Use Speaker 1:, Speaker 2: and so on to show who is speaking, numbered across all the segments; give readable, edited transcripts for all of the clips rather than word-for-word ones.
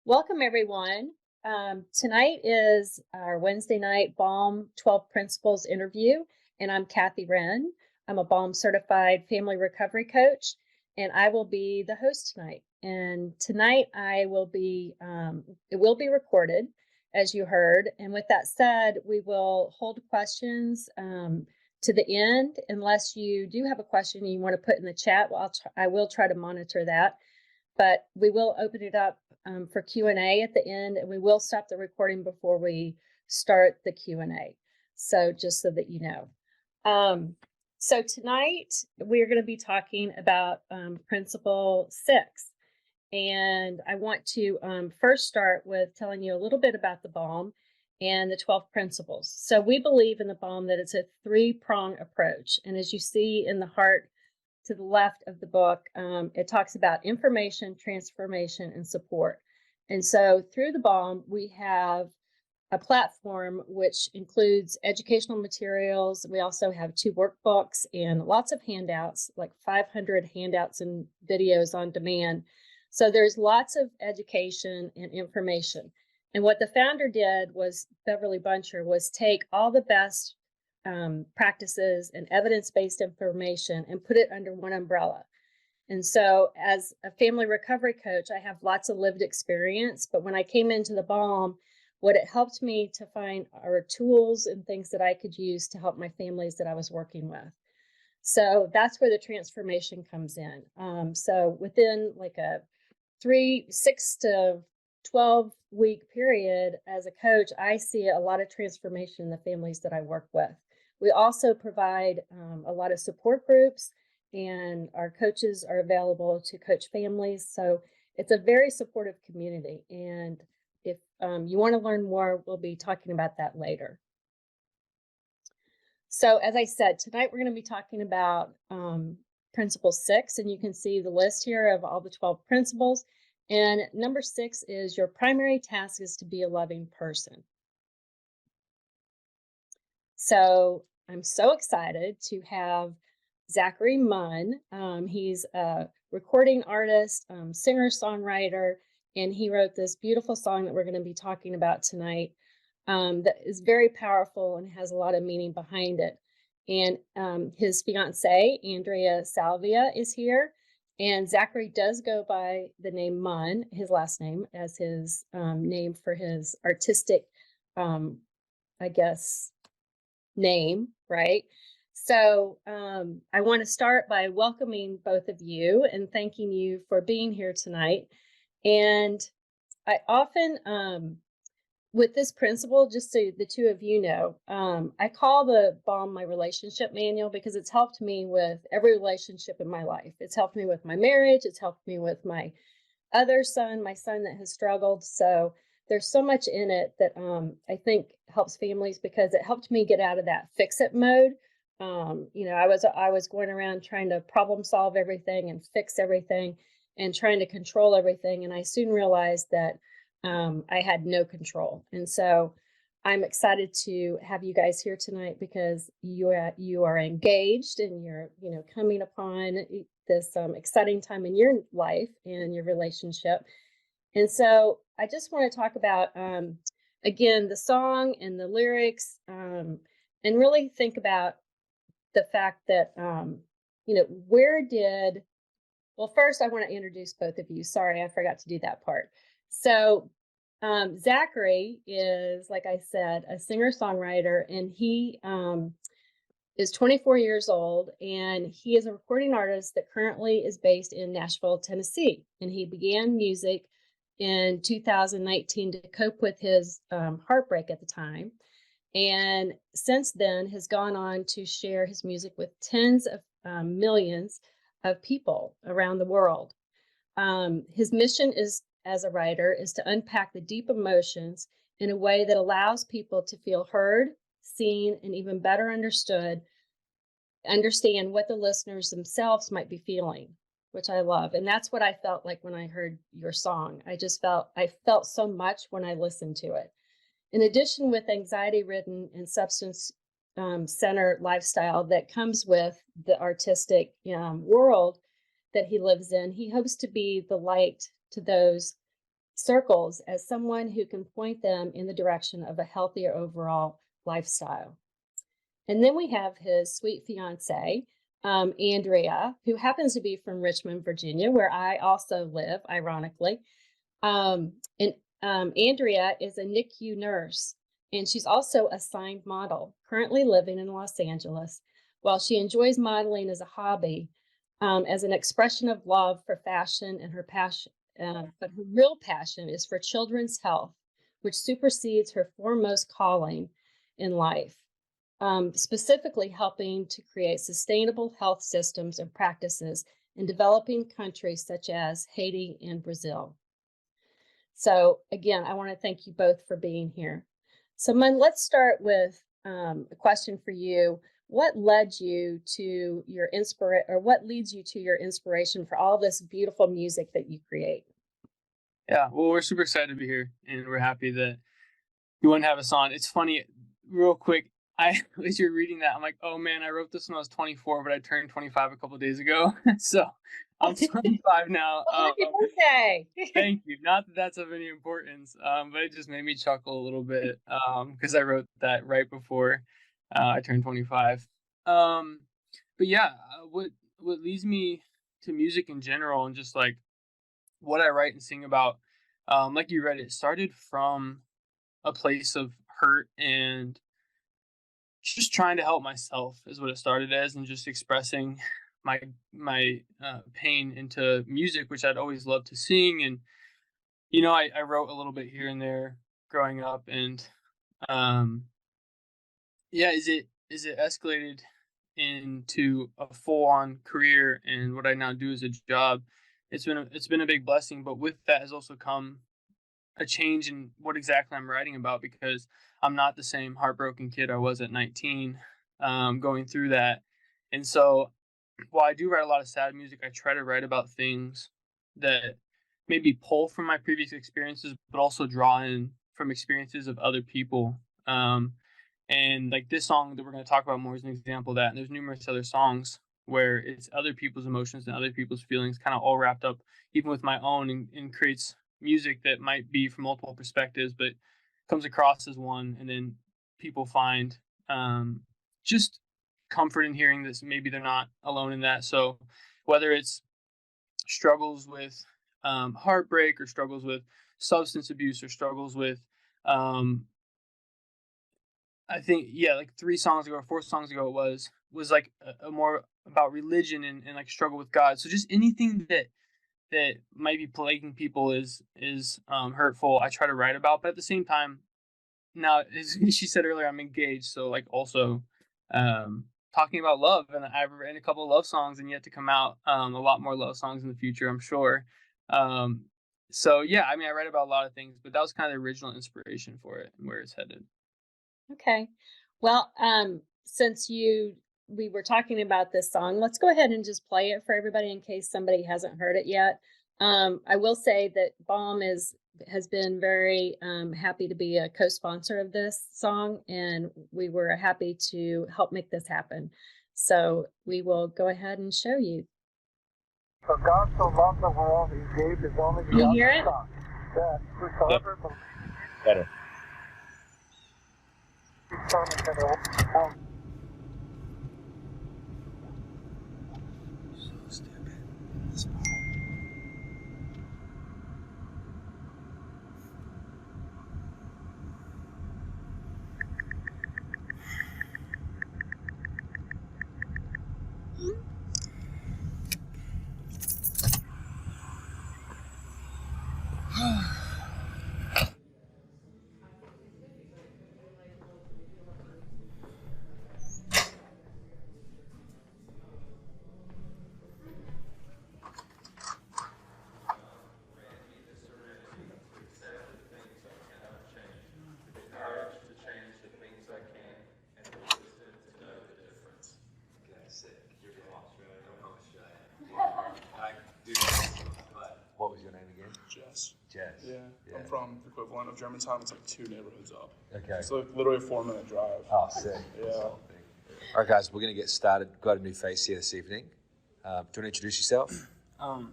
Speaker 1: Welcome, everyone. Tonight is our Wednesday night BALM 12 Principles interview, and I'm Kathy Wren. I'm a BALM certified family recovery coach, and I will be the host tonight. And tonight it will be recorded, as you heard. And with that said, we will hold questions to the end, unless you do have a question you want to put in the chat. Well, I will try to monitor that. But we will open it up for Q&A at the end, and we will stop the recording before we start the Q&A. So just so that you know. So tonight we're going to be talking about Principle 6. And I want to first start with telling you a little bit about the BALM and the 12 principles. So we believe in the BALM that it's a three-prong approach. And as you see in the heart to the left of the book, it talks about information, transformation, and support. And so through the BALM, we have a platform which includes educational materials. We also have 2 workbooks and lots of handouts, like 500 handouts and videos on demand. So there's lots of education and information. And what the founder did was, Beverly Buncher, was take all the best practices and evidence-based information and put it under one umbrella. And so as a family recovery coach, I have lots of lived experience, but when I came into the BALM, what it helped me to find are tools and things that I could use to help my families that I was working with. So that's where the transformation comes in. So within like a 6 to 12-week period as a coach, I see a lot of transformation in the families that I work with. We also provide a lot of support groups, and our coaches are available to coach families. So it's a very supportive community. And if you want to learn more, we'll be talking about that later. So as I said, tonight we're going to be talking about Principle 6, and you can see the list here of all the 12 principles. And number 6 is your primary task is to be a loving person. So I'm so excited to have Zachary Munn. He's a recording artist, singer-songwriter, and he wrote this beautiful song that we're going to be talking about tonight that is very powerful and has a lot of meaning behind it. And his fiancée, Andrea Salvia, is here. And Zachary does go by the name Munn, his last name, as his name for his artistic, I guess, name, right? So I want to start by welcoming both of you and thanking you for being here tonight. And I often, with this principle, just so the two of you know, I call the BALM my relationship manual because it's helped me with every relationship in my life. It's helped me with my marriage. It's helped me with my other son, my son that has struggled. So there's so much in it that I think helps families because it helped me get out of that fix-it mode. I was going around trying to problem solve everything and fix everything and trying to control everything. And I soon realized that I had no control. And so I'm excited to have you guys here tonight because you are engaged and you're coming upon this exciting time in your life and your relationship. And so I just want to talk about, again, the song and the lyrics, and really think about the fact that, well, first I want to introduce both of you. Sorry, I forgot to do that part. So Zachary is, like I said, a singer-songwriter, and he is 24 years old, and he is a recording artist that currently is based in Nashville, Tennessee. And he began music in 2019 to cope with his heartbreak at the time. And since then has gone on to share his music with tens of millions of people around the world. His mission is, as a writer, is to unpack the deep emotions in a way that allows people to feel heard, seen, and even better understand what the listeners themselves might be feeling, which I love. And that's what I felt like when I heard your song. I felt so much when I listened to it. In addition, with anxiety-ridden and substance-centered lifestyle that comes with the artistic world that he lives in, he hopes to be the light to those circles as someone who can point them in the direction of a healthier overall lifestyle. And then we have his sweet fiance, Andrea, who happens to be from Richmond, Virginia, where I also live, ironically. And Andrea is a NICU nurse, and she's also a signed model, currently living in Los Angeles. While she enjoys modeling as a hobby, as an expression of love for fashion and her passion, but her real passion is for children's health, which supersedes her foremost calling in life, specifically helping to create sustainable health systems and practices in developing countries such as Haiti and Brazil. So again, I want to thank you both for being here. So Munn, let's start with a question for you. What led you to your what leads you to your inspiration for all this beautiful music that you create?
Speaker 2: Yeah, well, we're super excited to be here, and we're happy that you wouldn't have us on. It's funny, real quick, as you're reading that, I'm like, oh man, I wrote this when I was 24, but I turned 25 a couple of days ago. So I'm 25 now.
Speaker 1: Happy birthday!
Speaker 2: Thank you. Not that that's of any importance, but it just made me chuckle a little bit because I wrote that right before I turned 25. But yeah, what leads me to music in general and just like what I write and sing about, like you read, it started from a place of hurt and just trying to help myself is what it started as, and just expressing my pain into music, which I'd always loved to sing. And I wrote a little bit here and there growing up, and yeah, is it escalated into a full-on career and what I now do as a job. It's been a big blessing, but with that has also come a change in what exactly I'm writing about, because I'm not the same heartbroken kid I was at 19, going through that. And so while I do write a lot of sad music, I try to write about things that maybe pull from my previous experiences, but also draw in from experiences of other people. And like this song that we're going to talk about more is an example of that. And there's numerous other songs where it's other people's emotions and other people's feelings kind of all wrapped up, even with my own, and creates music that might be from multiple perspectives, but comes across as one. And then people find just comfort in hearing this. Maybe they're not alone in that. So whether it's struggles with heartbreak, or struggles with substance abuse, or struggles with I think, yeah, like 4 songs ago, it was like a more about religion and like struggle with God. So just anything that might be plaguing people is hurtful, I try to write about. But at the same time, now, as she said earlier, I'm engaged, so like also talking about love, and I've written a couple of love songs, and yet to come out a lot more love songs in the future, I'm sure. So yeah, I mean, I write about a lot of things, but that was kind of the original inspiration for it and where it's headed.
Speaker 1: Okay. Well, since we were talking about this song, let's go ahead and just play it for everybody in case somebody hasn't heard it yet. I will say that BALM has been very happy to be a co-sponsor of this song, and we were happy to help make this happen. So we will go ahead and show you.
Speaker 3: For God so loved the world, he gave his only
Speaker 1: Can you hear it?
Speaker 3: Son, that whosoever believes
Speaker 4: Better.
Speaker 3: his Son is going to
Speaker 2: So stupid.
Speaker 4: What was your name again?
Speaker 5: Jess.
Speaker 4: Jess.
Speaker 5: Yeah. I'm from the equivalent of Germantown. It's like 2 neighborhoods up.
Speaker 4: Okay.
Speaker 5: It's like literally a 4-minute drive.
Speaker 4: Oh, sick.
Speaker 5: Yeah.
Speaker 4: All right, guys, we're going to get started. Got a new face here this evening. Do you want to introduce yourself?
Speaker 2: Hi.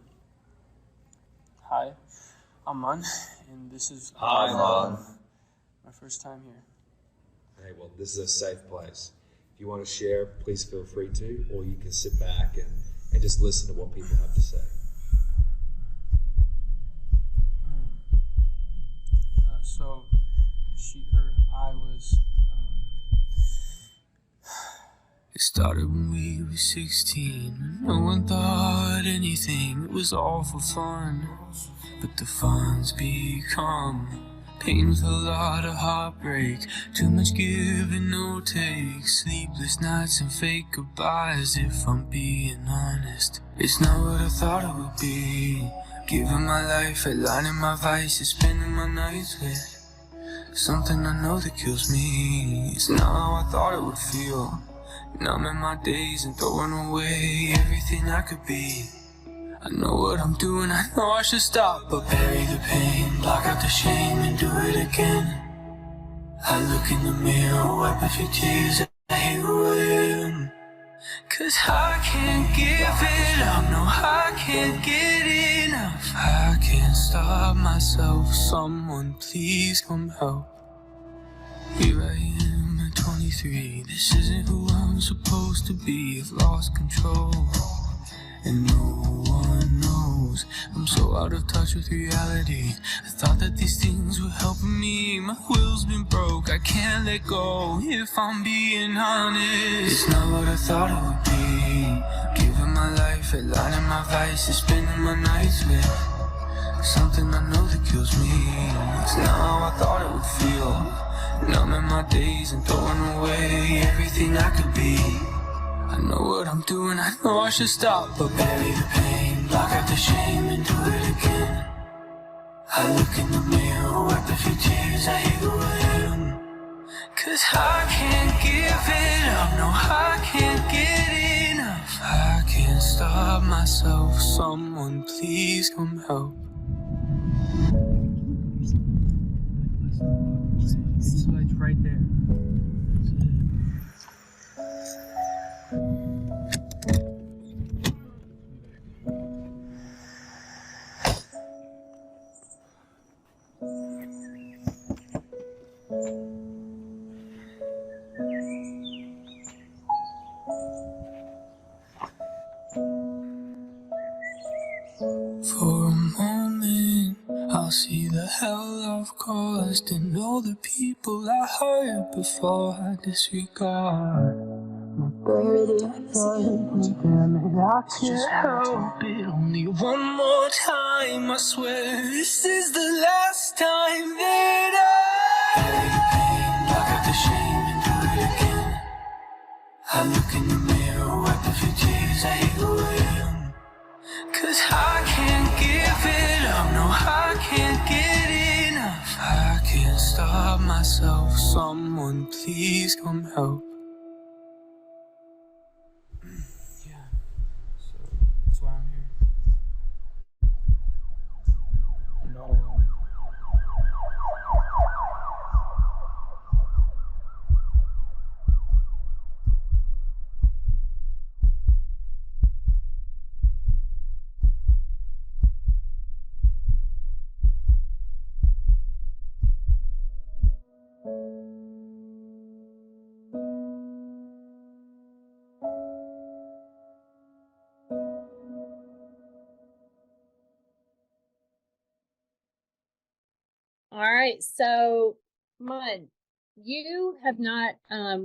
Speaker 2: I'm Munn, and this is
Speaker 4: Hi, Munn.
Speaker 2: my first time here.
Speaker 4: Hey, well, this is a safe place. If you want to share, please feel free to, or you can sit back and just listen to what people have to say.
Speaker 2: So, I was. It started when we were 16. No one thought anything, it was all for fun. But the fun's become pain with a lot of heartbreak. Too much give and no take. Sleepless nights and fake goodbyes, if I'm being honest. It's not what I thought it would be. Giving my life, aligning my vices, spending my nights with something I know that kills me. It's not how I thought it would feel. Numbing my days and throwing away everything I could be. I know what I'm doing, I know I should stop, but bury the pain, block out the shame and do it again. I look in the mirror, wipe a few tears, I hate who I am. 'Cause I can't give it up, no I can't get enough. I can't stop myself, someone please come help. Here I am at 23, this isn't who I'm supposed to be. I've lost control, and no one knows. I'm so out of touch with reality. I thought that these things were helping me. My will's been broke, I can't let go, if I'm being honest. It's not what I thought it would be. Giving my life, aligning my vices, spending my nights with something I know that kills me. It's not how I thought it would feel. Numbing my days and throwing away everything I could be. I know what I'm doing, I know I should stop, but bury the pain, block out the shame and do it again. I look in the mirror, wipe a few tears, I hate who I am. 'Cause I can't give it up, no I can't get enough. I can't stop myself, someone please come help. It's like right there. For a moment, I'll see the hell I've caused and all the people I hurt before I disregard. My dirty thoughts, damn it, I can't help it. Only one more time, I swear this is the last time that I bury the pain, block out the shame and do it again. I look in the mirror, wipe a few tears, I hate who I am. 'Cause I can't give it up, no I can't get enough. I can't stop myself, someone please come help. Yeah, so that's why I'm here. No.
Speaker 1: All right, so Munn, you have not,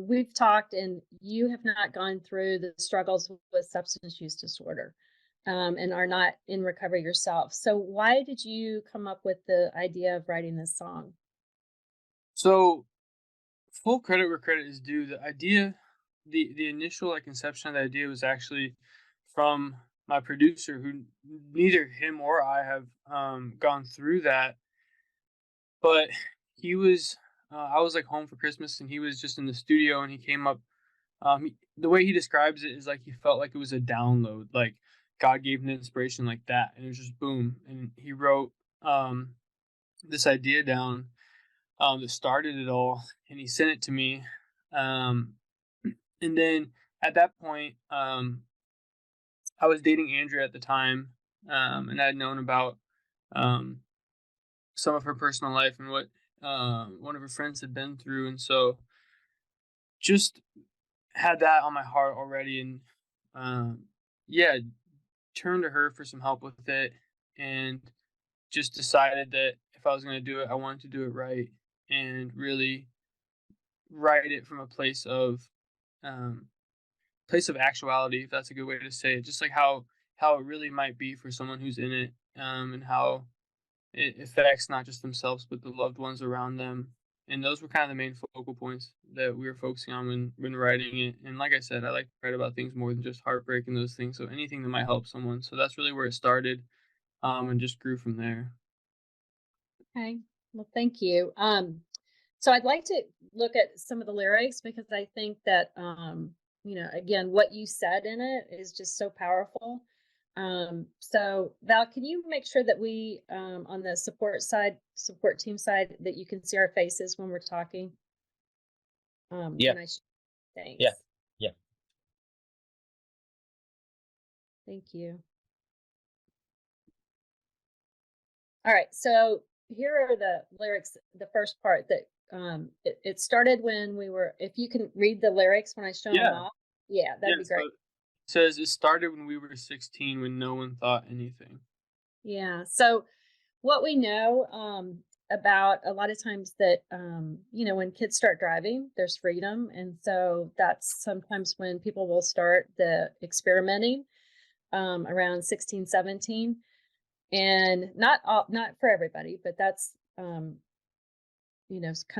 Speaker 1: we've talked and you have not gone through the struggles with substance use disorder, and are not in recovery yourself. So why did you come up with the idea of writing this song?
Speaker 2: So full credit where credit is due. The idea, the initial like conception of the idea was actually from my producer, who neither him or I have gone through that, but he was. I was like home for Christmas, and he was just in the studio, and he came up. The way he describes it is like he felt like it was a download, like God gave him inspiration like that, and it was just boom, and he wrote this idea down that started it all, and he sent it to me. Um, and then at that point, I was dating Andrea at the time, and I had known about um, some of her personal life and what one of her friends had been through, and so just had that on my heart already, and yeah, turned to her for some help with it, and just decided that if I was going to do it, I wanted to do it right and really write it from a um, place of actuality, if that's a good way to say it. Just like how it really might be for someone who's in it, and how it affects not just themselves but the loved ones around them. And those were kind of the main focal points that we were focusing on when writing it. And like I said, I like to write about things more than just heartbreak and those things. So anything that might help someone. So that's really where it started, and just grew from there.
Speaker 1: Okay. Well, thank you. So I'd like to look at some of the lyrics because I think that, again, what you said in it is just so powerful. So Val, can you make sure that we, on the support team side, that you can see our faces when we're talking?
Speaker 6: Yeah.
Speaker 1: Thanks.
Speaker 6: Yeah. Yeah.
Speaker 1: Thank you. All right. So here are the lyrics, the first part that it started when we were, if you can read the lyrics when I show them off. Yeah, that'd be great.
Speaker 2: So it says it started when we were 16 when no one thought anything.
Speaker 1: Yeah. So what we know about a lot of times that, when kids start driving, there's freedom. And so that's sometimes when people will start the experimenting around 16, 17. And not for everybody, but that's, kind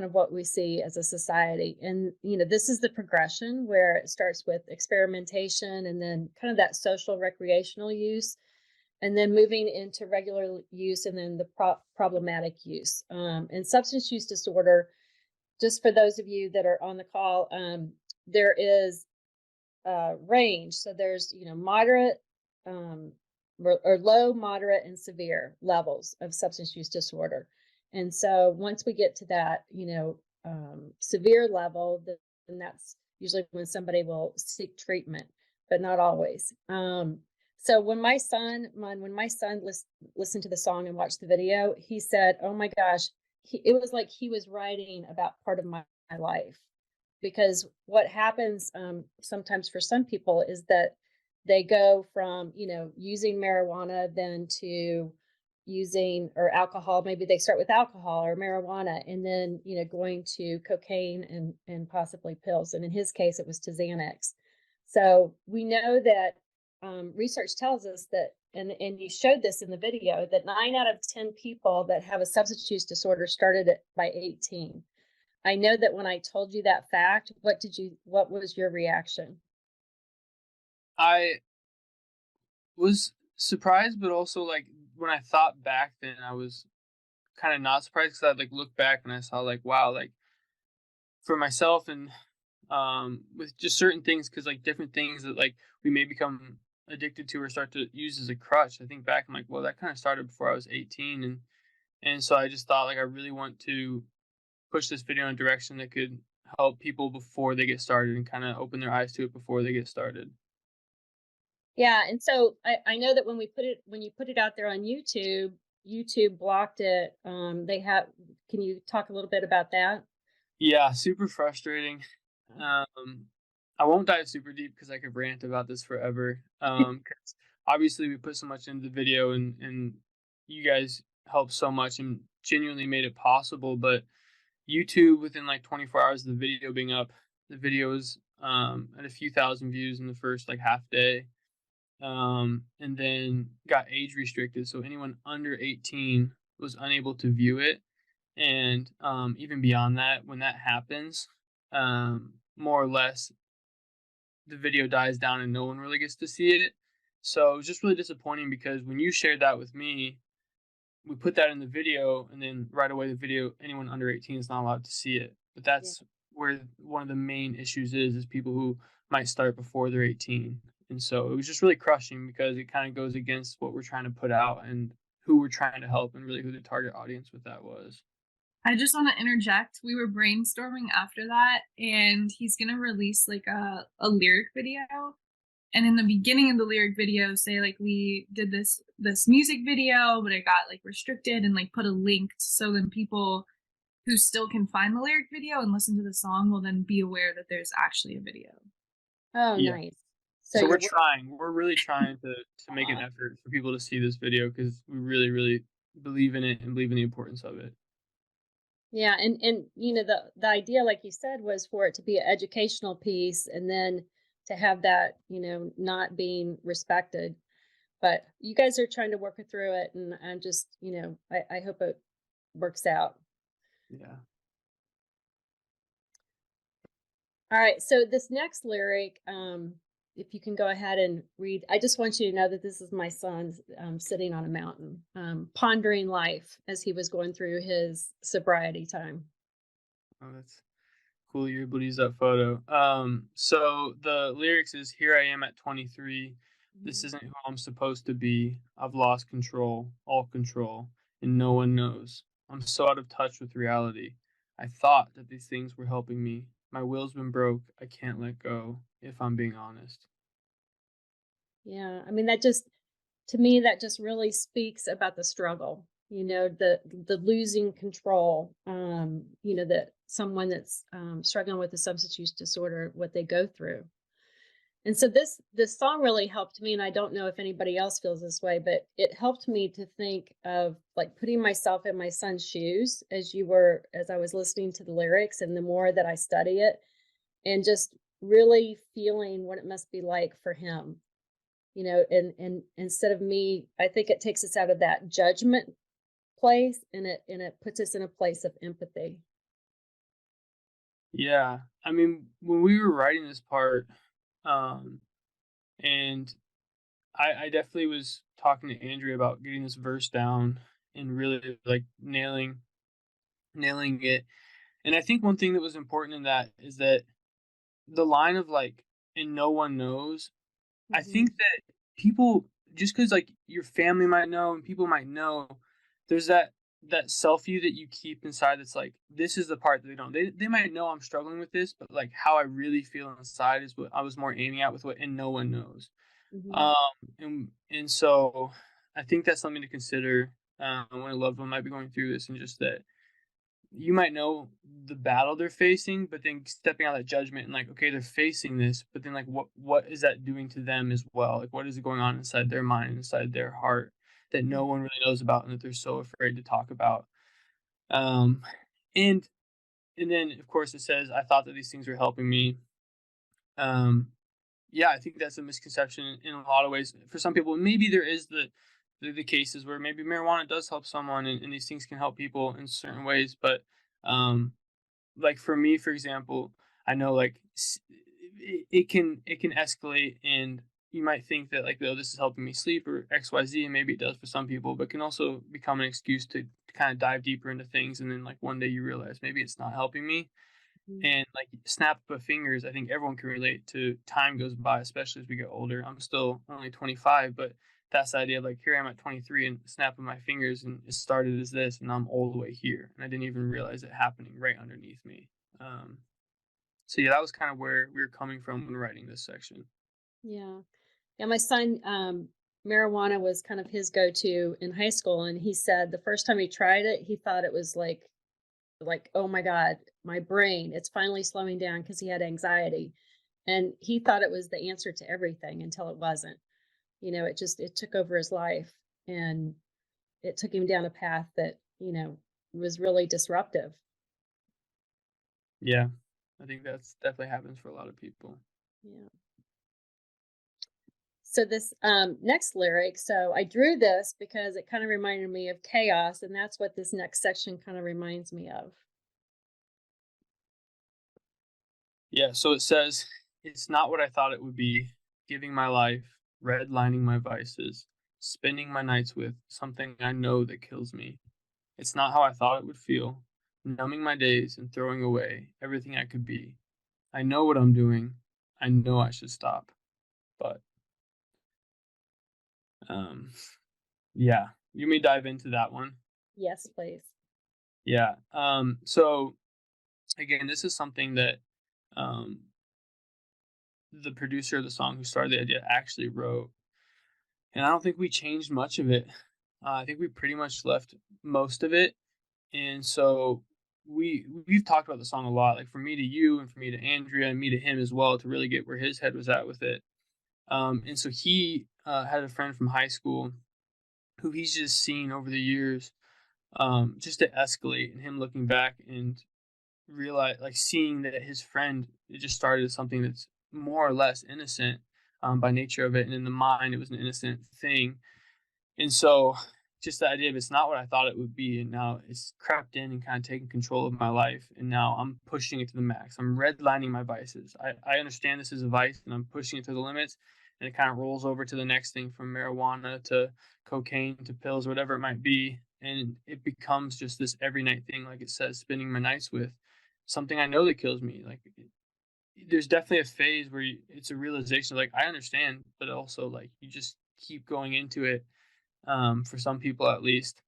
Speaker 1: of what we see as a society. And, this is the progression where it starts with experimentation and then kind of that social recreational use, and then moving into regular use, and then the problematic use. And substance use disorder, just for those of you that are on the call, there is range. So there's, moderate, or low, moderate, and severe levels of substance use disorder. And so once we get to that, severe level, then that's usually when somebody will seek treatment, but not always. So when my son listened to the song and watched the video, he said, "Oh my gosh," it was like he was writing about part of my life. Because what happens sometimes for some people is that they go from, using marijuana then to using, or alcohol. Maybe they start with alcohol or marijuana, and then, going to cocaine and possibly pills. And in his case, it was to Xanax. So we know that research tells us that, and you showed this in the video, that 9 out of 10 people that have a substance use disorder started it by 18. I know that when I told you that fact, what was your reaction?
Speaker 2: I was surprised, but also like when I thought back, then I was kind of not surprised because I like looked back and I saw like, wow, like for myself and with just certain things, because like different things that like we may become addicted to or start to use as a crutch. I think back, I'm like, well, that kind of started before I was 18, and so I just thought like I really want to push this video in a direction that could help people before they get started and kind of open their eyes to it before they get started.
Speaker 1: Yeah, and so I know that when you put it out there on YouTube blocked it. Can you talk a little bit about that?
Speaker 2: Yeah, super frustrating. I won't dive super deep because I could rant about this forever. 'Cause obviously we put so much into the video, and you guys helped so much and genuinely made it possible. But YouTube, within like 24 hours of the video being up, the video was at a few thousand views in the first like half day, and then got age restricted, so anyone under 18 was unable to view it. And even beyond that, when that happens, more or less the video dies down and no one really gets to see it. So it was just really disappointing because when you shared that with me, we put that in the video, and then right away the video, anyone under 18 is not allowed to see it. But that's where one of the main issues is people who might start before they're 18. And so it was just really crushing because it kind of goes against what we're trying to put out and who we're trying to help, and really who the target audience with that was.
Speaker 7: I just want to interject. We were brainstorming after that, and he's going to release like a lyric video And in the beginning of the lyric video, say like we did this music video, but it got like restricted and like put a link so then people who still can find the lyric video and listen to the song will then be aware that there's actually a video.
Speaker 1: Oh,
Speaker 2: Yeah.
Speaker 1: nice.
Speaker 2: So
Speaker 1: you're
Speaker 2: we're trying. We're really trying to make an effort for people to see this video because we really, really believe in it and believe in the importance of it.
Speaker 1: Yeah, and you know the idea, like you said, was for it to be an educational piece, and then to have that, you know, not being respected. But you guys are trying to work through it, and I'm just, you know, I hope it works out.
Speaker 2: Yeah.
Speaker 1: All right, so this next lyric, if you can go ahead and read, I just want you to know that this is my son sitting on a mountain, pondering life as he was going through his sobriety time.
Speaker 2: Oh, that's cool. You're able to use that photo. So the lyrics is, "Here I am at 23. This isn't who I'm supposed to be. I've lost control, all control, and no one knows. I'm so out of touch with reality. I thought that these things were helping me. My will's been broke. I can't let go, if I'm being honest."
Speaker 1: Yeah, I mean that just, to me, that just really speaks about the struggle, you know, the losing control, you know, that someone that's struggling with a substance use disorder, what they go through. And so this song really helped me, and I don't know if anybody else feels this way, but it helped me to think of like putting myself in my son's shoes as I was listening to the lyrics, and the more that I study it, and just really feeling what it must be like for him, you know, and instead of me, I think it takes us out of that judgment place, and it puts us in a place of empathy.
Speaker 2: Yeah. I mean, when we were writing this part, um, and I definitely was talking to Andrea about getting this verse down and really like nailing it. And I think one thing that was important in that is that the line of like, "and no one knows," I
Speaker 1: Mhm.
Speaker 2: think that people, just because like your family might know and people might know, there's that self view that you keep inside that's like, this is the part that they don't. They might know I'm struggling with this, but like how I really feel inside is what I was more aiming at with what, "and no one knows."
Speaker 1: Mhm.
Speaker 2: Um, and so I think that's something to consider when a loved one might be going through this, and just that you might know the battle they're facing, but then stepping out of that judgment and like, okay, they're facing this, but then like, what is that doing to them as well? Like, what is going on inside their mind, inside their heart, that no one really knows about, and that they're so afraid to talk about? Um, and and then of course it says, "I thought that these things were helping me." Um, yeah, I think that's a misconception in a lot of ways. For some people, maybe there is the cases where maybe marijuana does help someone, and these things can help people in certain ways. But um, like for me, for example, I know like it can escalate, and you might think that like, oh, this is helping me sleep or XYZ, and maybe it does for some people, but can also become an excuse to kind of dive deeper into things, and then like one day you realize maybe it's not helping me.
Speaker 1: Mhm.
Speaker 2: And like snap of fingers, I think everyone can relate to. Time goes by, especially as we get older. I'm still only 25, but that's the idea of like, here I am at 23 and snap of my fingers, and it started as this, and I'm all the way here, and I didn't even realize it happening right underneath me. So yeah, that was kind of where we were coming from when writing this section.
Speaker 1: Yeah. Yeah, my son, marijuana was kind of his go-to in high school, and he said the first time he tried it, he thought it was like, oh my God, my brain, it's finally slowing down because he had anxiety. And he thought it was the answer to everything until it wasn't. You know, it took over his life, and it took him down a path that, you know, was really disruptive.
Speaker 2: Yeah, I think that's definitely happens for a lot of people.
Speaker 1: Yeah. So this next lyric, so I drew this because it kind of reminded me of chaos, and that's what this next section kind of reminds me of.
Speaker 2: Yeah, so it says, "It's not what I thought it would be, giving my life, redlining my vices, spending my nights with something I know that kills me. It's not how I thought it would feel, numbing my days and throwing away everything I could be. I know what I'm doing. I know I should stop. But, um, yeah, you may dive into that one."
Speaker 1: Yes, please.
Speaker 2: Yeah. So again, this is something that um the producer of the song who started the idea actually wrote. And I don't think we changed much of it. I think we pretty much left most of it. And so we've talked about the song a lot, like from me to you and from me to Andrea and me to him as well, to really get where his head was at with it. And so he had a friend from high school who he's just seen over the years, just to escalate, and him looking back and realize, like, seeing that his friend, it just started as something that's more or less innocent by nature of it, and in the mind it was an innocent thing. And so just the idea of it's not what I thought it would be, and now it's crept in and kind of taken control of my life, and now I'm pushing it to the max. I'm redlining my vices. I understand this is a vice, and I'm pushing it to the limits, and it kind of rolls over to the next thing, from marijuana to cocaine to pills, whatever it might be, and it becomes just this every night thing, like it says, spending my nights with something I know that kills me. Like, there's definitely a phase where it's a realization, like, I understand, but also, like, you just keep going into it, for some people at least.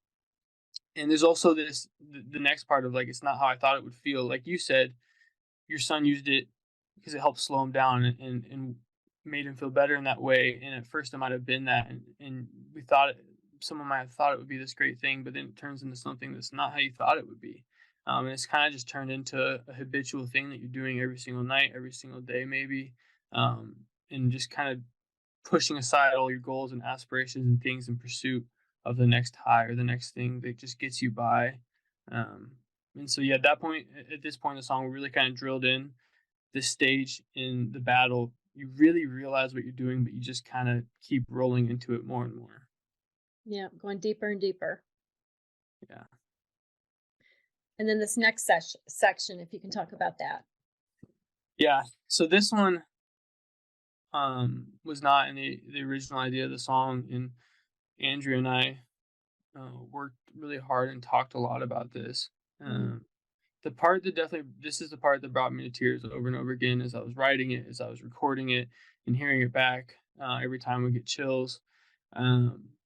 Speaker 2: And there's also the next part of, like, it's not how I thought it would feel. Like you said, your son used it because it helped slow him down and made him feel better in that way. And at first it might have been that, and we thought someone might have thought it would be this great thing, but then it turns into something that's not how you thought it would be. And it's kind of just turned into a habitual thing that you're doing every single night, every single day, maybe, and just kind of pushing aside all your goals and aspirations and things in pursuit of the next high or the next thing that just gets you by. And so, yeah, at this point in the song, we really kind of drilled in this stage in the battle. You really realize what you're doing, but you just kind of keep rolling into it more and more.
Speaker 1: Yeah, going deeper and deeper.
Speaker 2: Yeah.
Speaker 1: And then this next section, if you can talk about that.
Speaker 2: Yeah. So this one was not in the original idea of the song, and Andrea and I worked really hard and talked a lot about this. The part that this is the part that brought me to tears over and over again as I was writing it, as I was recording it, and hearing it back every time we get chills.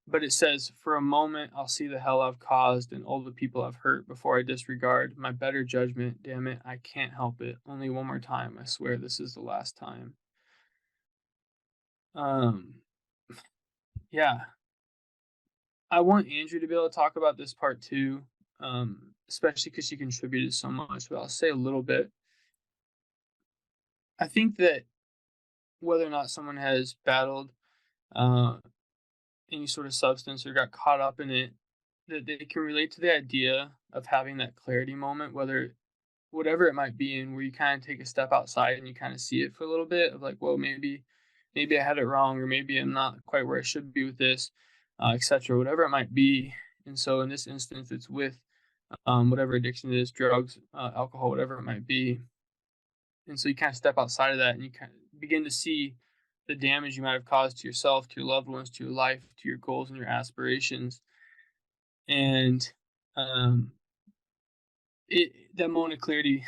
Speaker 2: But it says, "For a moment, I'll see the hell I've caused and all the people I've hurt before I disregard my better judgment. Damn it, I can't help it. Only one more time. I swear this is the last time." Yeah. I want Andrew to be able to talk about this part too, especially because she contributed so much, but I'll say a little bit. I think that whether or not someone has battled any sort of substance or got caught up in it, that they can relate to the idea of having that clarity moment, whatever it might be, and where you kind of take a step outside and you kind of see it for a little bit of, like, well, maybe I had it wrong, or maybe I'm not quite where I should be with this, etc., whatever it might be. And so in this instance, it's with whatever addiction it is, drugs, alcohol, whatever it might be. And so you kind of step outside of that and you kind of begin to see the damage you might have caused to yourself, to your loved ones, to your life, to your goals and your aspirations. And that moment of clarity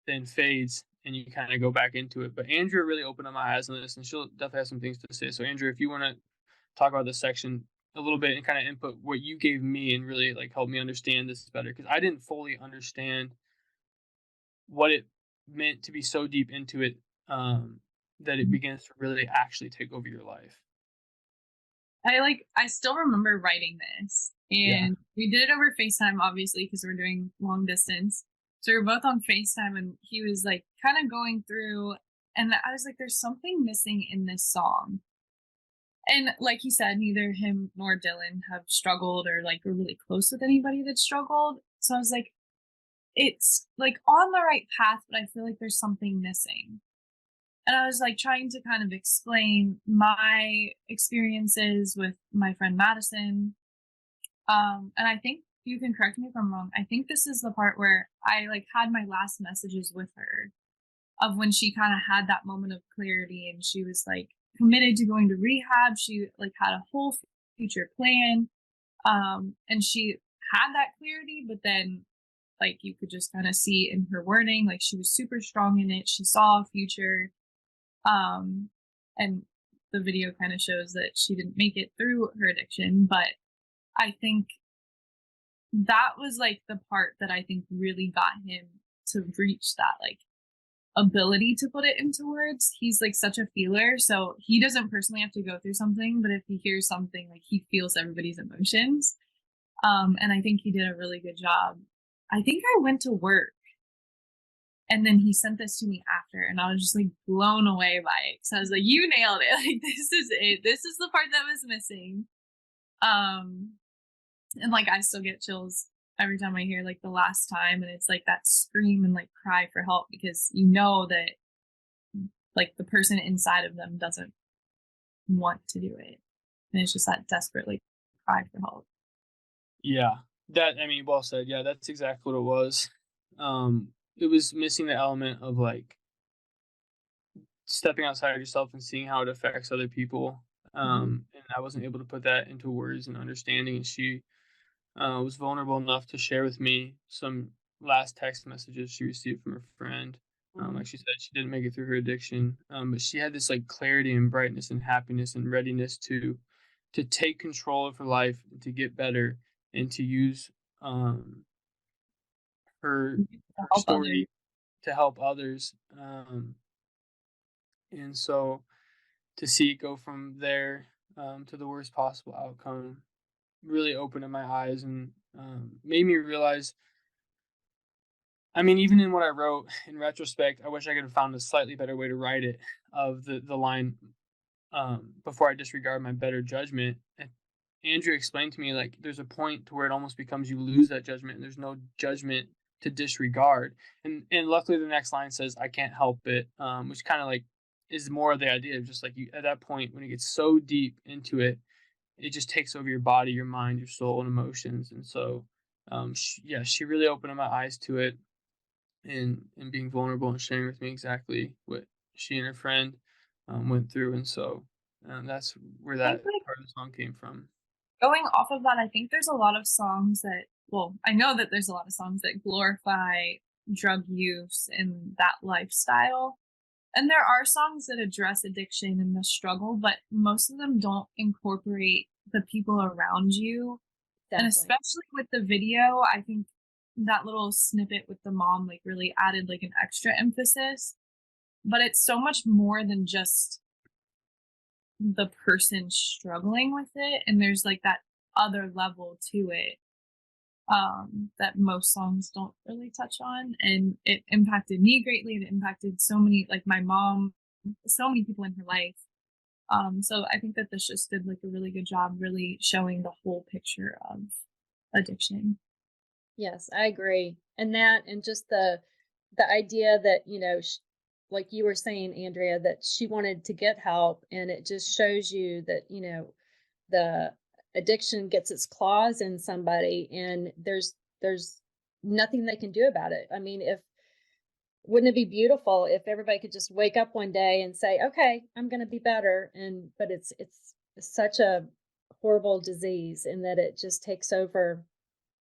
Speaker 2: then fades and you kind of go back into it. But Andrea really opened up my eyes on this, and she'll definitely have some things to say. So Andrea, if you want to talk about this section a little bit and kind of input what you gave me and really, like, help me understand this better, because I didn't fully understand what it meant to be so deep into it, that it begins to really actually take over your life.
Speaker 7: I still remember writing this, and we did it over FaceTime, obviously, because we're doing long distance. So we were both on FaceTime, and he was, like, kind of going through, and I was like, there's something missing in this song. And like he said, neither him nor Dylan have struggled or, like, were really close with anybody that struggled. So I was like, it's, like, on the right path, but I feel like there's something missing. And I was, like, trying to kind of explain my experiences with my friend Madison. And I think, you can correct me if I'm wrong, I think this is the part where I, like, had my last messages with her of when she kind of had that moment of clarity, and she was, like, committed to going to rehab. She, like, had a whole future plan. And she had that clarity, but then, like, you could just kind of see in her wording, like, she was super strong in it. She saw a future. And the video kind of shows that she didn't make it through her addiction, but I think that was, like, the part that I think really got him to reach that, like, ability to put it into words. He's like such a feeler, so he doesn't personally have to go through something, but if he hears something, like he feels everybody's emotions. And I think he did a really good job. I think I went to work and then he sent this to me after, and I was just like blown away by it. So I was like, you nailed it. Like, this is it. This is the part that was missing. And like I still get chills every time I hear like the last time, and it's like that scream and like cry for help, because you know that like the person inside of them doesn't want to do it, and it's just that desperate like cry for help.
Speaker 2: Yeah, that, I mean, well said. Yeah, that's exactly what it was. It was missing the element of like stepping outside of yourself and seeing how it affects other people. And I wasn't able to put that into words and understanding. And she was vulnerable enough to share with me some last text messages she received from her friend. Like she said, she didn't make it through her addiction, but she had this like clarity and brightness and happiness and readiness to take control of her life, to get better, and to use her story to help others. And so to see it go from there to the worst possible outcome really opened up my eyes and made me realize, I mean, even in what I wrote, in retrospect, I wish I could have found a slightly better way to write it, of the line, before I disregard my better judgment. And Andrea explained to me, like, there's a point to where it almost becomes you lose that judgment, and there's no judgment to disregard. And luckily the next line says, I can't help it, which kind of like is more of the idea of just like, you, at that point, when it gets so deep into it, it just takes over your body, your mind, your soul, and emotions. And so, she really opened up my eyes to it, and being vulnerable and sharing with me exactly what she and her friend went through. And so that's where that part of the song came from.
Speaker 7: Going off of that, I think there's a lot of songs that, well, I know that there's a lot of songs that glorify drug use and that lifestyle. And there are songs that address addiction and the struggle, but most of them don't incorporate the people around you. Exactly. And especially with the video, I think that little snippet with the mom like really added like an extra emphasis. But it's so much more than just the person struggling with it, and there's like that other level to it that most songs don't really touch on. And it impacted me greatly. It impacted so many, like my mom, so many people in her life. So I think that this just did like a really good job really showing the whole picture of addiction.
Speaker 1: Yes, I agree. And that, and just the idea that, you know, like you were saying, Andrea, that she wanted to get help, and it just shows you that, you know, the addiction gets its claws in somebody, and there's nothing they can do about it. I mean, wouldn't it be beautiful if everybody could just wake up one day and say, okay, I'm going to be better? But it's such a horrible disease, in that it just takes over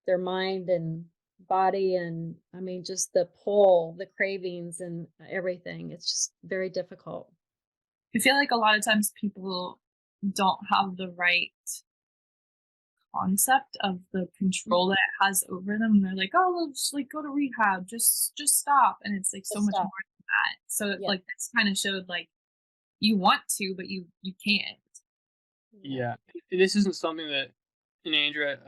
Speaker 1: their mind and body, and I mean, just the pull, the cravings, and everything. It's just very difficult.
Speaker 7: I feel like a lot of times people don't have the right concept of the control that it has over them. They're like, oh, let's like go to rehab, just stop. And it's like so much more than that. So like this kind of showed like you want to, but you can't.
Speaker 2: Yeah, this isn't something that, and Andrea,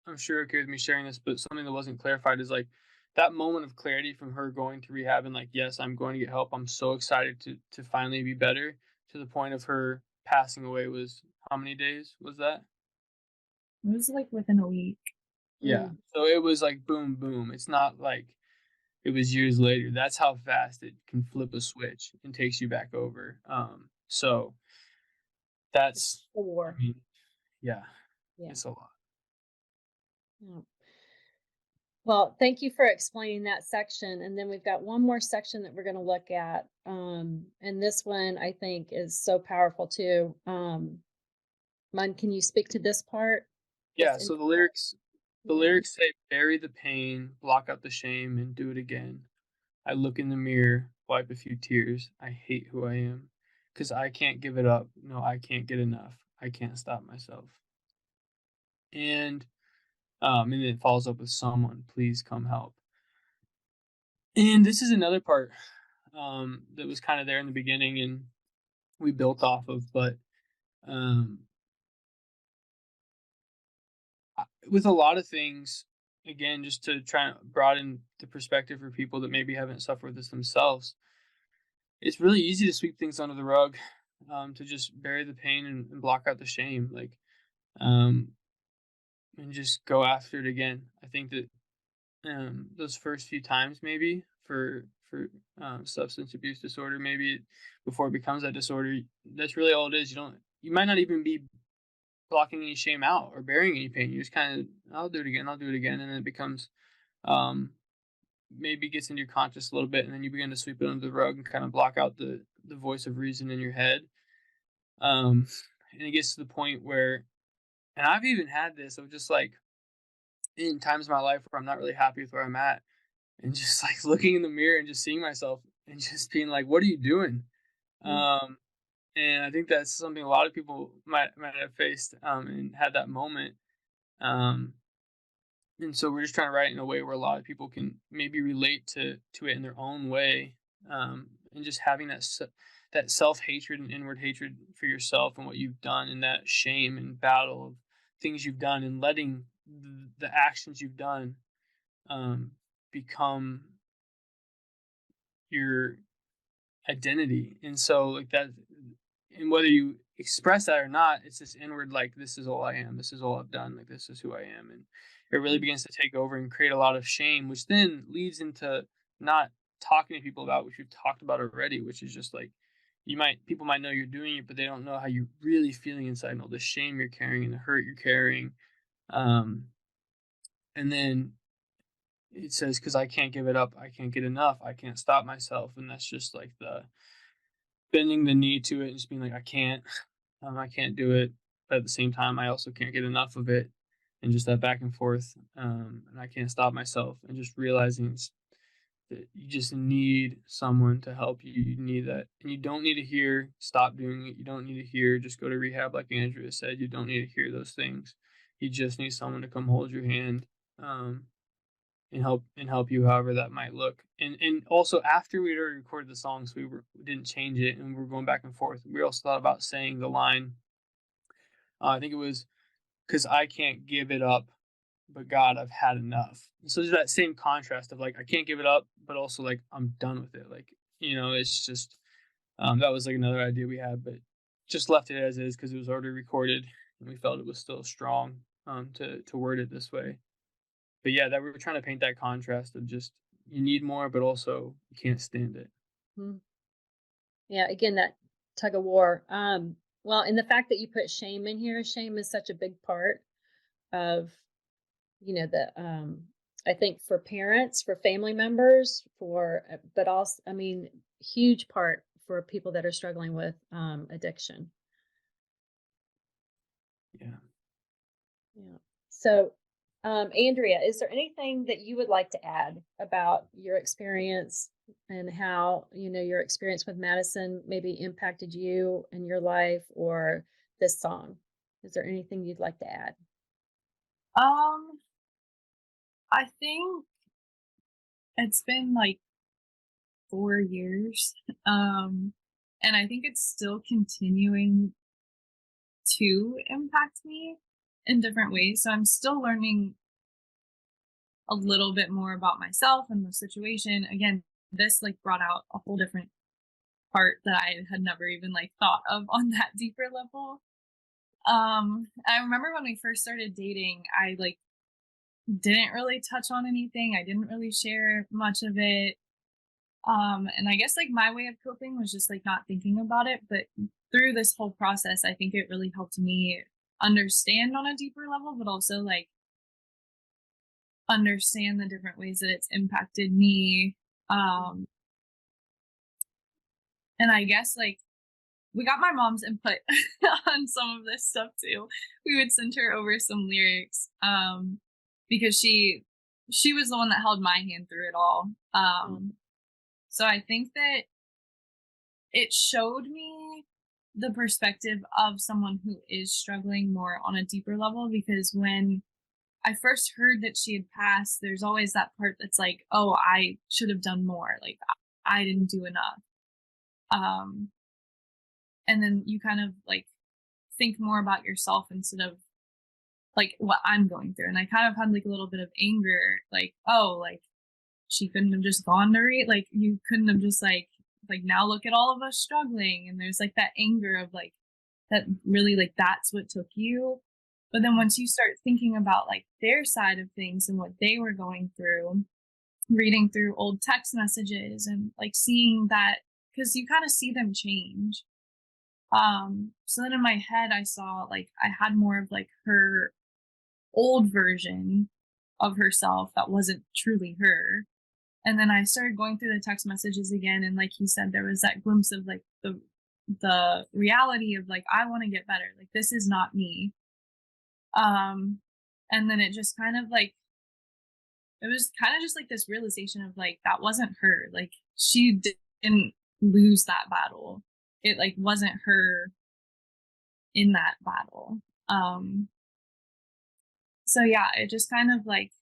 Speaker 2: I'm sure okay with me sharing this, but something that wasn't clarified is like that moment of clarity from her going to rehab and like, yes, I'm going to get help, I'm so excited to finally be better, to the point of her passing away was how many days was that?
Speaker 7: It was like within a week.
Speaker 2: Yeah. So it was like boom, boom. It's not like it was years later. That's how fast it can flip a switch and takes you back over. So that's
Speaker 1: a war.
Speaker 2: I mean, yeah, it's a lot.
Speaker 1: Yeah. Well, thank you for explaining that section. And then we've got one more section that we're going to look at. And this one I think is so powerful too. Munn, can you speak to this part?
Speaker 2: Yeah, so the lyrics say, bury the pain, block out the shame, and do it again. I look in the mirror, wipe a few tears. I hate who I am, 'cause I can't give it up. No, I can't get enough. I can't stop myself. And then it follows up with, someone, please come help. And this is another part that was kind of there in the beginning and we built off of. But with a lot of things, again, just to try and broaden the perspective for people that maybe haven't suffered this themselves, it's really easy to sweep things under the rug, to just bury the pain and block out the shame, like, and just go after it again. I think that those first few times, maybe for substance abuse disorder, maybe before it becomes that disorder, that's really all it is. You might not even be blocking any shame out or burying any pain. You just kind of, I'll do it again, and then it becomes, maybe gets into your conscious a little bit, and then you begin to sweep it under the rug and kind of block out the voice of reason in your head. And it gets to the point where, and I've even had this of just like in times of my life where I'm not really happy with where I'm at, and just like looking in the mirror and just seeing myself and just being like, what are you doing? And I think that's something a lot of people might have faced, and had that moment. And so we're just trying to write it in a way where a lot of people can maybe relate to it in their own way, and just having that self-hatred and inward hatred for yourself and what you've done, and that shame and battle of things you've done, and letting the actions you've done become your identity. And so like that, and whether you express that or not, it's this inward, like, this is all I am, this is all I've done, like, this is who I am. And it really begins to take over and create a lot of shame, which then leads into not talking to people about, which we've talked about already, which is just like, people might know you're doing it, but they don't know how you're really feeling inside, and all the shame you're carrying and the hurt you're carrying. And then it says, because I can't give it up, I can't get enough, I can't stop myself. And that's just like the bending the knee to it and just being like, I can't do it. But at the same time, I also can't get enough of it. And just that back and forth. And I can't stop myself. And just realizing that you just need someone to help you. You need that. And you don't need to hear, stop doing it. You don't need to hear, just go to rehab, like Andrea said. You don't need to hear those things. You just need someone to come hold your hand, and help you however that might look. And also, after we'd already recorded the songs, we didn't change it, and we were going back and forth. We also thought about saying the line, I think it was, because I can't give it up, but God, I've had enough. And so there's that same contrast of like, I can't give it up, but also like, I'm done with it. Like, it's just, that was like another idea we had, but just left it as is because it was already recorded and we felt it was still strong, to word it this way. But yeah, that we were trying to paint that contrast of just, you need more, but also you can't stand it.
Speaker 1: Yeah, again, that tug of war. Well, and the fact that you put shame in here, shame is such a big part of, I think for parents, for family members, but also, I mean, huge part for people that are struggling with addiction.
Speaker 2: Yeah.
Speaker 1: So, Andrea, is there anything that you would like to add about your experience and how, your experience with Madison maybe impacted you in your life or this song? Is there anything you'd like to add?
Speaker 7: I think it's been like 4 years. And I think it's still continuing to impact me in different ways. So I'm still learning a little bit more about myself and the situation. Again, this like brought out a whole different part that I had never even like thought of on that deeper level. I remember when we first started dating, I like didn't really touch on anything. I didn't really share much of it. And I guess like my way of coping was just like not thinking about it. But through this whole process, I think it really helped me understand on a deeper level, but also like understand the different ways that it's impacted me. And I guess like we got my mom's input on some of this stuff too. We would send her over some lyrics, because she was the one that held my hand through it all. So I think that it showed me the perspective of someone who is struggling more on a deeper level, because when I first heard that she had passed, there's always that part that's like, oh, I should have done more. Like, I didn't do enough. And then you kind of like think more about yourself instead of like what I'm going through. And I kind of had like a little bit of anger, like, oh, like she couldn't have just gone to read, like you couldn't have just like now look at all of us struggling. And there's like that anger of like that really like that's what took you. But then once you start thinking about like their side of things and what they were going through, reading through old text messages and like seeing that, because you kind of see them change. So then in my head I saw like I had more of like her old version of herself that wasn't truly her. And then I started going through the text messages again, and like he said, there was that glimpse of like the reality of like I want to get better, like this is not me. And then it just kind of like it was kind of just like this realization of like that wasn't her, like she didn't lose that battle, it like wasn't her in that battle. So yeah, it just kind of like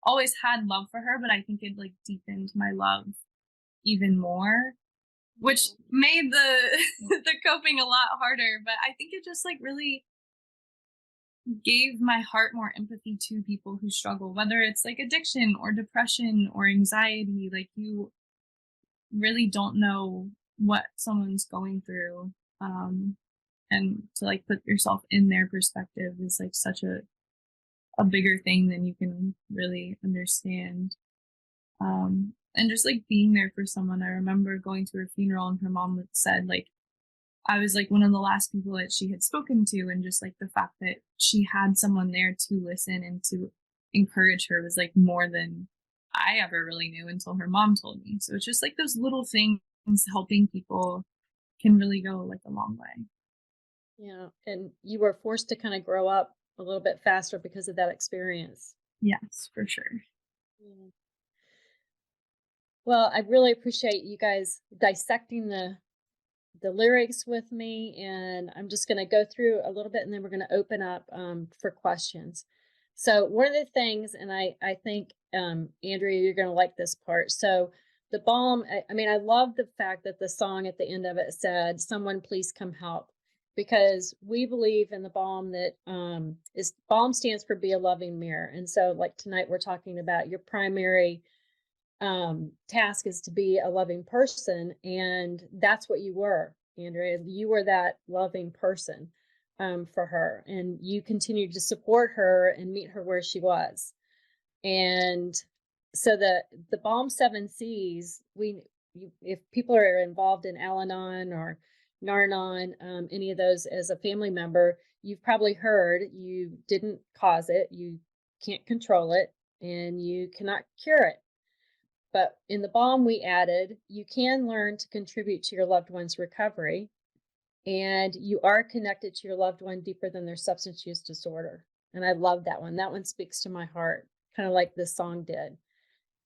Speaker 7: always had love for her, but I think it like deepened my love even more, which made the the coping a lot harder. But I think it just like really gave my heart more empathy to people who struggle, whether it's like addiction or depression or anxiety. Like you really don't know what someone's going through, and to like put yourself in their perspective is like such a bigger thing than you can really understand. And just like being there for someone. I remember going to her funeral and her mom said like I was like one of the last people that she had spoken to, and just like the fact that she had someone there to listen and to encourage her was like more than I ever really knew until her mom told me. So it's just like those little things helping people can really go like a long way.
Speaker 1: Yeah. And you were forced to kind of grow up a little bit faster because of that experience.
Speaker 7: Yes, for sure.
Speaker 1: Yeah. Well, I really appreciate you guys dissecting the lyrics with me, and I'm just going to go through a little bit and then we're going to open up for questions. So one of the things, and I think, Andrea, you're going to like this part. So the BALM, I mean, I love the fact that the song at the end of it said, "Someone please come help," because we believe in the BALM that BALM stands for Be a Loving Mirror. And so like tonight we're talking about your primary task is to be a loving person, and that's what you were, Andrea. You were that loving person for her, and you continued to support her and meet her where she was. And so the BALM 7 C's, if people are involved in Al-Anon or Nar-Anon, any of those as a family member, you've probably heard you didn't cause it, you can't control it, and you cannot cure it. But in the BALM, we added, you can learn to contribute to your loved one's recovery, and you are connected to your loved one deeper than their substance use disorder. And I love that one. That one speaks to my heart, kind of like this song did.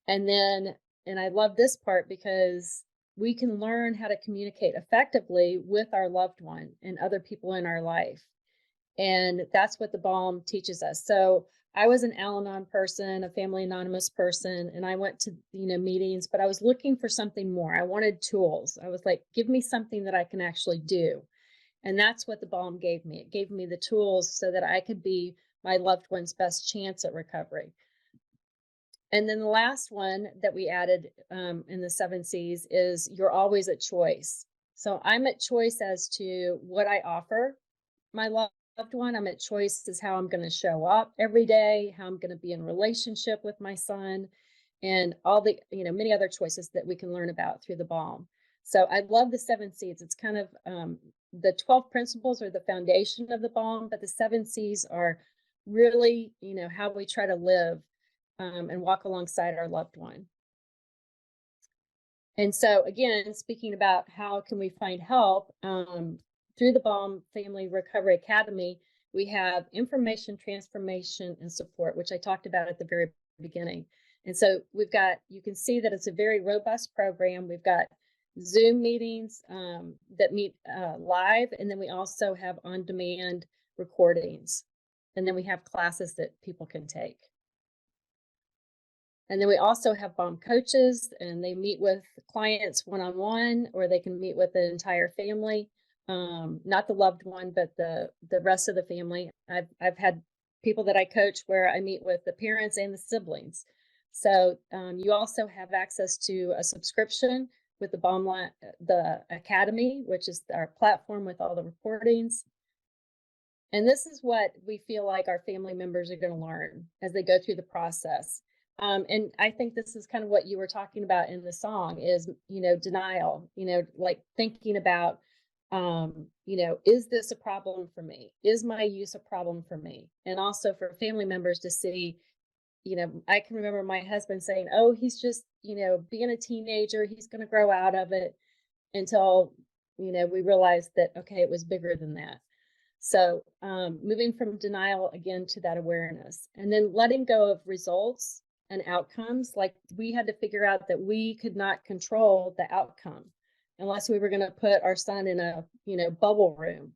Speaker 1: And then, and I love this part because we can learn how to communicate effectively with our loved one and other people in our life. And that's what the BALM teaches us. So I was an Al-Anon person, a Family Anonymous person, and I went to, meetings, but I was looking for something more. I wanted tools. I was like, give me something that I can actually do. And that's what the BALM gave me. It gave me the tools so that I could be my loved one's best chance at recovery. And then the last one that we added in the 7 C's is you're always at choice. So I'm at choice as to what I offer my loved one. I'm at choice as how I'm going to show up every day, how I'm going to be in relationship with my son, and all the, many other choices that we can learn about through the BALM. So I love the 7 C's. It's kind of the 12 principles are the foundation of the BALM, but the 7 C's are really, how we try to live and walk alongside our loved one. And so again, speaking about how can we find help, through the BALM Family Recovery Academy, we have information, transformation, and support, which I talked about at the very beginning. And so we've got, you can see that it's a very robust program. We've got Zoom meetings that meet live, and then we also have on-demand recordings. And then we have classes that people can take. And then we also have BALM coaches, and they meet with clients one-on-one, or they can meet with the entire family, not the loved one, but the rest of the family. I've had people that I coach where I meet with the parents and the siblings. So you also have access to a subscription with the BALM, the Academy, which is our platform with all the recordings. And this is what we feel like our family members are going to learn as they go through the process. And I think this is kind of what you were talking about in the song is, denial, like thinking about, is this a problem for me? Is my use a problem for me? And also for family members to see, I can remember my husband saying, oh, he's just, being a teenager, he's going to grow out of it, until, we realized that, okay, it was bigger than that. So moving from denial again to that awareness, and then letting go of results and outcomes. Like we had to figure out that we could not control the outcome unless we were going to put our son in a, bubble room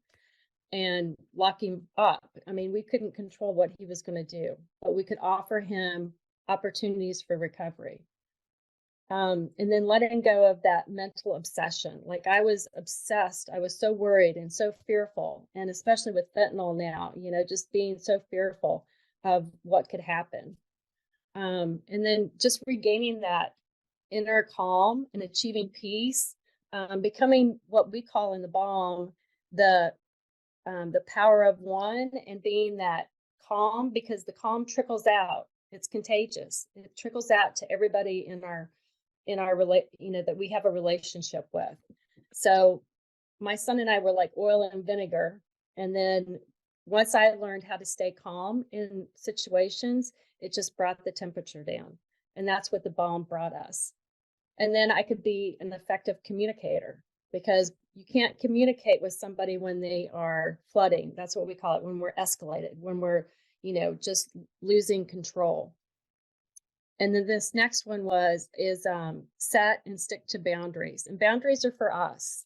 Speaker 1: and lock him up. I mean, we couldn't control what he was going to do, but we could offer him opportunities for recovery. And then letting go of that mental obsession. Like I was obsessed. I was so worried and so fearful. And especially with fentanyl now, just being so fearful of what could happen. And then just regaining that inner calm and achieving peace, becoming what we call in the BALM, the power of one, and being that calm, because the calm trickles out. It's contagious. It trickles out to everybody in our that we have a relationship with. So my son and I were like oil and vinegar. And then once I learned how to stay calm in situations, it just brought the temperature down. And that's what the BALM brought us. And then I could be an effective communicator, because you can't communicate with somebody when they are flooding. That's what we call it, when we're escalated, when we're, just losing control. And then this next one is set and stick to boundaries. And boundaries are for us,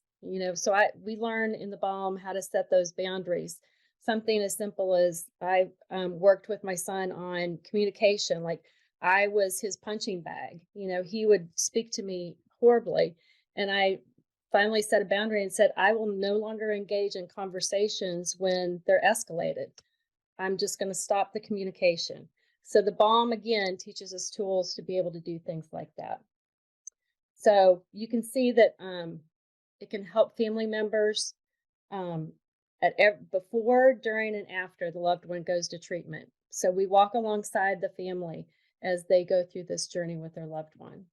Speaker 1: so we learn in the BALM how to set those boundaries. Something as simple as I worked with my son on communication. Like I was his punching bag. He would speak to me horribly. And I finally set a boundary and said, I will no longer engage in conversations when they're escalated. I'm just going to stop the communication. So the BALM, again, teaches us tools to be able to do things like that. So you can see that it can help family members before, during, and after the loved one goes to treatment. So we walk alongside the family as they go through this journey with their loved one.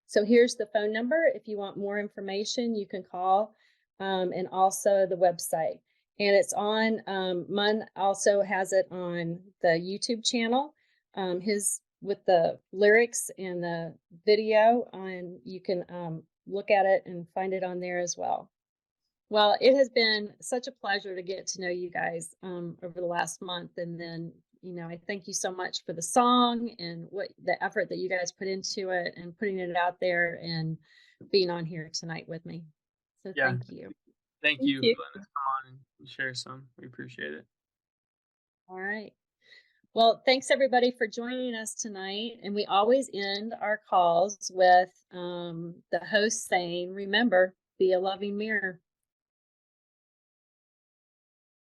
Speaker 1: So here's the phone number. If you want more information, you can call, and also the website. And it's on, Munn also has it on the YouTube channel, with the lyrics and the video, and you can look at it and find it on there as well. Well, it has been such a pleasure to get to know you guys over the last month. And then, I thank you so much for the song and the effort that you guys put into it and putting it out there and being on here tonight with me. So
Speaker 2: Yeah.
Speaker 1: Thank you.
Speaker 2: Thank you for letting us come on and share some. We appreciate it.
Speaker 1: All right. Well, thanks everybody for joining us tonight. And we always end our calls with the host saying, remember, be a loving mirror.